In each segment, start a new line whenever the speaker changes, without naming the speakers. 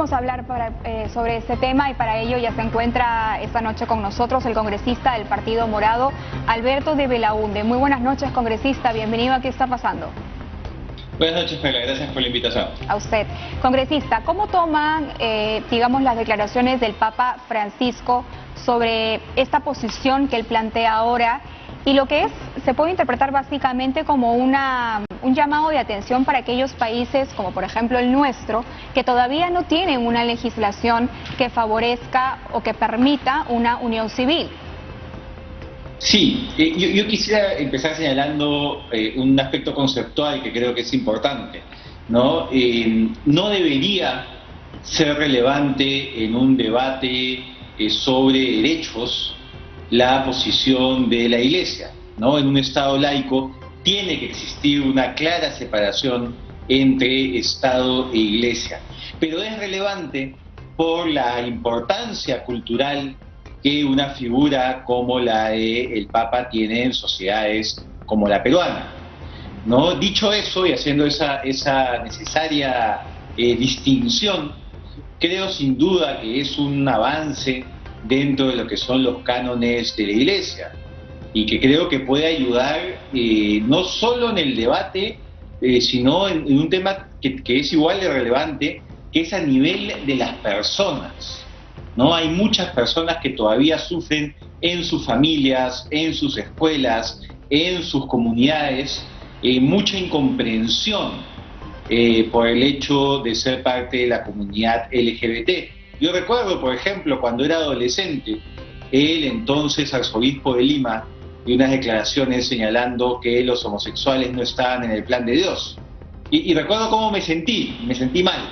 Vamos a hablar sobre este tema y para ello ya se encuentra esta noche con nosotros el congresista del Partido Morado, Alberto de Belaúnde. Muy buenas noches, congresista. Bienvenido a ¿Qué está pasando?
Buenas noches, Pela. Gracias por la invitación.
A usted. Congresista, ¿cómo toman, digamos, las declaraciones del Papa Francisco sobre esta posición que él plantea ahora y lo que se puede interpretar básicamente como un llamado de atención para aquellos países, como por ejemplo el nuestro, que todavía no tienen una legislación que favorezca o que permita una unión civil?
Sí, yo quisiera empezar señalando un aspecto conceptual que creo que es importante, ¿no? No debería ser relevante en un debate sobre derechos la posición de la Iglesia, ¿no? En un Estado laico tiene que existir una clara separación entre Estado e Iglesia, pero es relevante por la importancia cultural que una figura como la del Papa tiene en sociedades como la peruana, ¿no? Dicho eso y haciendo esa necesaria distinción, creo sin duda que es un avance dentro de lo que son los cánones de la Iglesia y que creo que puede ayudar no solo en el debate, sino en un tema que es igual de relevante, que es a nivel de las personas, ¿no? Hay muchas personas que todavía sufren en sus familias, en sus escuelas, en sus comunidades, mucha incomprensión por el hecho de ser parte de la comunidad LGBT. Yo recuerdo, por ejemplo, cuando era adolescente, el entonces arzobispo de Lima dio unas declaraciones señalando que los homosexuales no estaban en el plan de Dios. Y recuerdo cómo me sentí mal,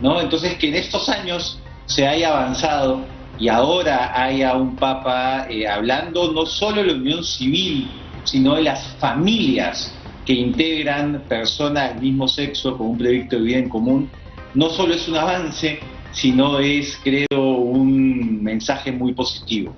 ¿no? Entonces, que en estos años se haya avanzado y ahora haya un Papa hablando no solo de la unión civil, sino de las familias que integran personas del mismo sexo con un proyecto de vida en común, no solo es un avance, sino es, creo, un mensaje muy positivo.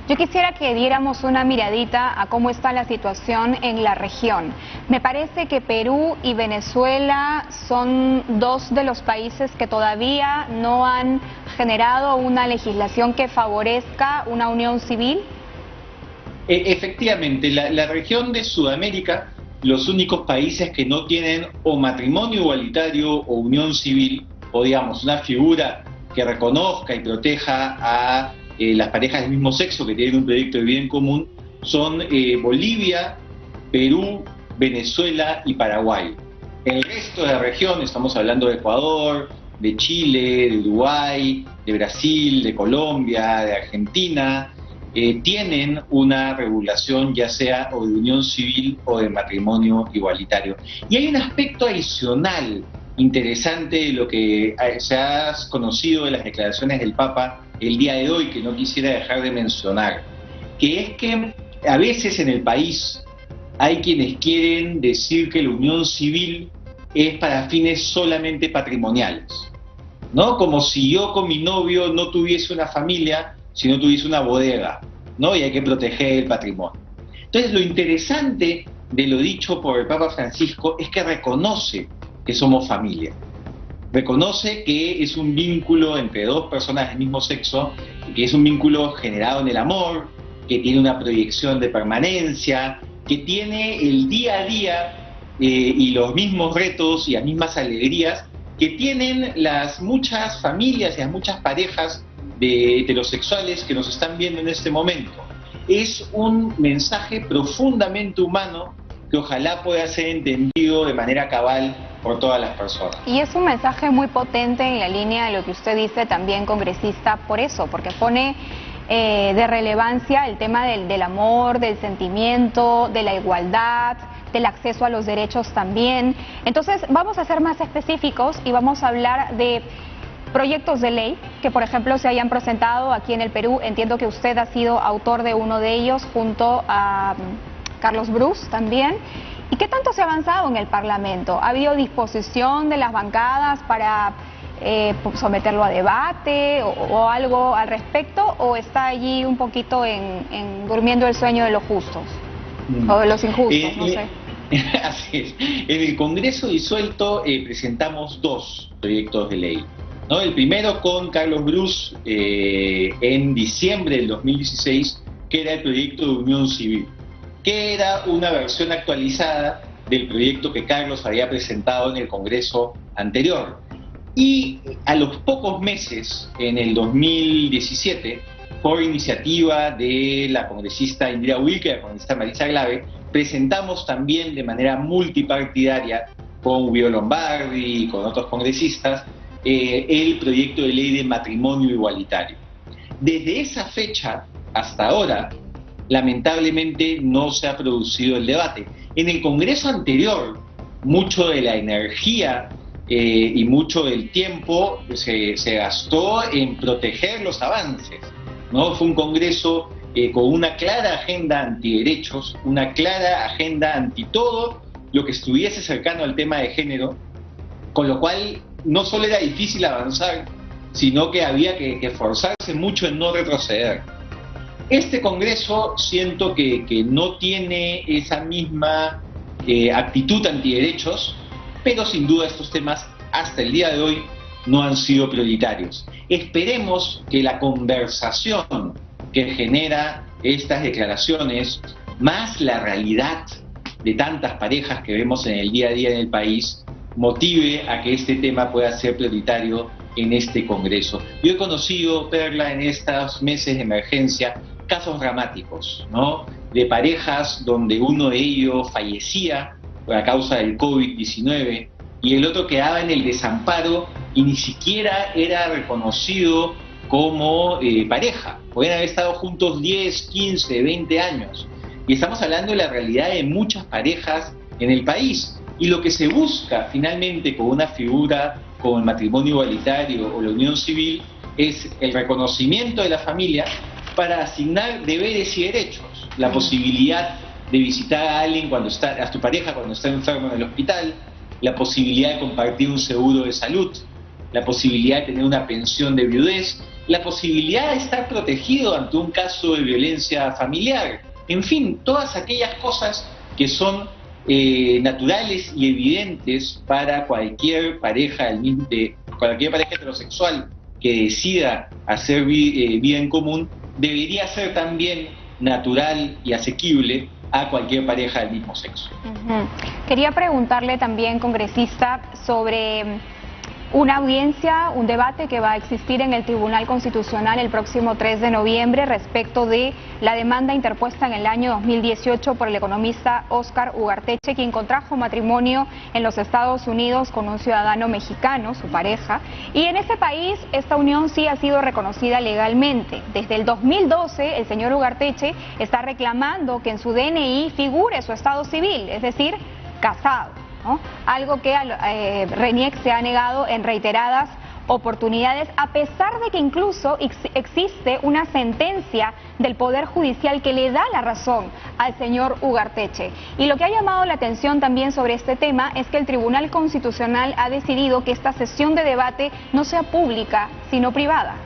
Yo quisiera que diéramos una miradita a cómo está la situación en la región. Me parece que Perú y Venezuela son dos de los países que todavía no han generado una legislación que favorezca una unión civil.
Efectivamente, la región de Sudamérica, los únicos países que no tienen o matrimonio igualitario o unión civil, o digamos una figura que reconozca y proteja a las parejas del mismo sexo que tienen un proyecto de vida en común, son Bolivia, Perú, Venezuela y Paraguay. El resto de la región, estamos hablando de Ecuador, de Chile, de Uruguay, de Brasil, de Colombia, de Argentina, tienen una regulación ya sea o de unión civil o de matrimonio igualitario. Y hay un aspecto adicional interesante de lo que se ha conocido de las declaraciones del Papa el día de hoy, que no quisiera dejar de mencionar, que es que a veces en el país hay quienes quieren decir que la unión civil es para fines solamente patrimoniales, ¿no? Como si yo con mi novio no tuviese una familia, si no tuviese una bodega, ¿no? Y hay que proteger el patrimonio. Entonces, lo interesante de lo dicho por el Papa Francisco es que reconoce que somos familia. Reconoce que es un vínculo entre dos personas del mismo sexo, que es un vínculo generado en el amor, que tiene una proyección de permanencia, que tiene el día a día y los mismos retos y las mismas alegrías que tienen las muchas familias y las muchas parejas de heterosexuales que nos están viendo en este momento. Es un mensaje profundamente humano que ojalá pueda ser entendido de manera cabal por todas las personas.
Y es un mensaje muy potente en la línea de lo que usted dice también, congresista, por eso, porque pone de relevancia el tema del amor, del sentimiento, de la igualdad, del acceso a los derechos también. Entonces vamos a ser más específicos y vamos a hablar de proyectos de ley que, por ejemplo, se hayan presentado aquí en el Perú. Entiendo que usted ha sido autor de uno de ellos junto a Carlos Bruce también. ¿Y qué tanto se ha avanzado en el Parlamento? ¿Ha habido disposición de las bancadas para someterlo a debate o algo al respecto? ¿O está allí un poquito durmiendo el sueño de los justos o de los injustos? No sé.
Así es. En el Congreso disuelto presentamos dos proyectos de ley. ¿no? El primero con Carlos Bruce en diciembre del 2016, que era el proyecto de unión civil, que era una versión actualizada del proyecto que Carlos había presentado en el Congreso anterior. Y a los pocos meses, en el 2017, por iniciativa de la congresista Indira Wilke y la congresista Marisa Glave, presentamos también de manera multipartidaria con Guido Lombardi y con otros congresistas el proyecto de ley de matrimonio igualitario. Desde esa fecha hasta ahora, lamentablemente no se ha producido el debate. En el Congreso anterior, mucho de la energía y mucho del tiempo se gastó en proteger los avances, ¿no? Fue un Congreso con una clara agenda antiderechos, una clara agenda anti todo lo que estuviese cercano al tema de género, con lo cual no solo era difícil avanzar, sino que había que esforzarse mucho en no retroceder. Este Congreso siento que no tiene esa misma actitud antiderechos, pero sin duda estos temas hasta el día de hoy no han sido prioritarios. Esperemos que la conversación que genera estas declaraciones, más la realidad de tantas parejas que vemos en el día a día en el país, motive a que este tema pueda ser prioritario en este Congreso. Yo he conocido, Perla, en estos meses de emergencia, casos dramáticos, ¿no? De parejas donde uno de ellos fallecía por la causa del COVID-19 y el otro quedaba en el desamparo y ni siquiera era reconocido como pareja. Podrían haber estado juntos 10, 15, 20 años. Y estamos hablando de la realidad de muchas parejas en el país. Y lo que se busca finalmente con una figura como el matrimonio igualitario o la unión civil es el reconocimiento de la familia para asignar deberes y derechos. La posibilidad de visitar a alguien a tu pareja cuando está enfermo en el hospital, la posibilidad de compartir un seguro de salud, la posibilidad de tener una pensión de viudez, la posibilidad de estar protegido ante un caso de violencia familiar. En fin, todas aquellas cosas que son naturales y evidentes para cualquier pareja heterosexual que decida hacer vida en común, debería ser también natural y asequible a cualquier pareja del mismo sexo.
Quería preguntarle también, congresista, sobre una audiencia, un debate que va a existir en el Tribunal Constitucional el próximo 3 de noviembre respecto de la demanda interpuesta en el año 2018 por el economista Óscar Ugarteche, quien contrajo matrimonio en los Estados Unidos con un ciudadano mexicano, su pareja, y en ese país esta unión sí ha sido reconocida legalmente. Desde el 2012 el señor Ugarteche está reclamando que en su DNI figure su estado civil, es decir, casado, ¿no? Algo que RENIEC se ha negado en reiteradas oportunidades, a pesar de que incluso existe una sentencia del Poder Judicial que le da la razón al señor Ugarteche. Y lo que ha llamado la atención también sobre este tema es que el Tribunal Constitucional ha decidido que esta sesión de debate no sea pública, sino privada.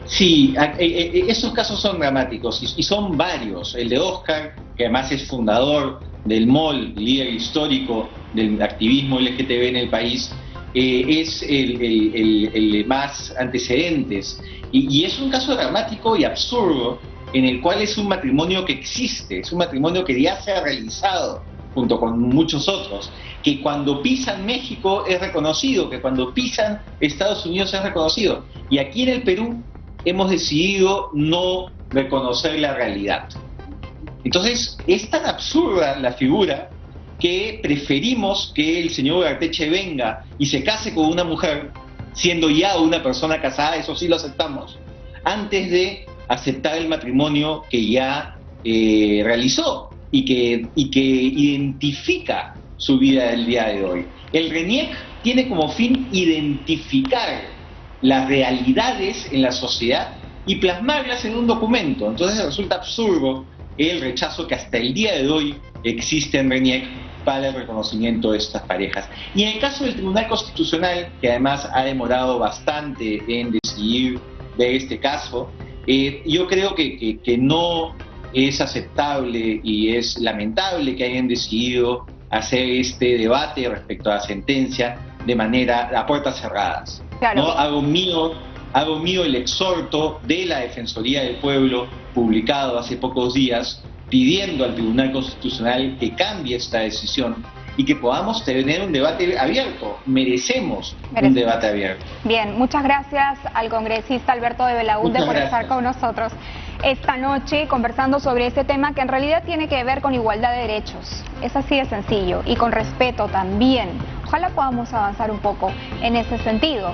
Sí, esos casos son dramáticos y son varios. El de Óscar, que además es fundador del MOL, líder histórico del activismo LGTB en el país, es el de más antecedentes. Y es un caso dramático y absurdo en el cual es un matrimonio que existe, es un matrimonio que ya se ha realizado junto con muchos otros, que cuando pisan México es reconocido, que cuando pisan Estados Unidos es reconocido. Y aquí en el Perú hemos decidido no reconocer la realidad. Entonces, es tan absurda la figura que preferimos que el señor Ugarteche venga y se case con una mujer, siendo ya una persona casada, eso sí lo aceptamos, antes de aceptar el matrimonio que ya realizó y que identifica su vida del día de hoy. El RENIEC tiene como fin identificar las realidades en la sociedad y plasmarlas en un documento. Entonces resulta absurdo el rechazo que hasta el día de hoy existe en RENIEC para el reconocimiento de estas parejas. Y en el caso del Tribunal Constitucional, que además ha demorado bastante en decidir de este caso, yo creo que no es aceptable y es lamentable que hayan decidido hacer este debate respecto a la sentencia de manera a puertas cerradas.
Claro.
¿no? Hago mío el exhorto de la Defensoría del Pueblo, publicado hace pocos días, pidiendo al Tribunal Constitucional que cambie esta decisión y que podamos tener un debate abierto. Merecemos un debate abierto.
Bien, muchas gracias al congresista Alberto de Belaúnde por estar con nosotros esta noche conversando sobre este tema que en realidad tiene que ver con igualdad de derechos. Es así de sencillo y con respeto también. Ojalá podamos avanzar un poco en ese sentido.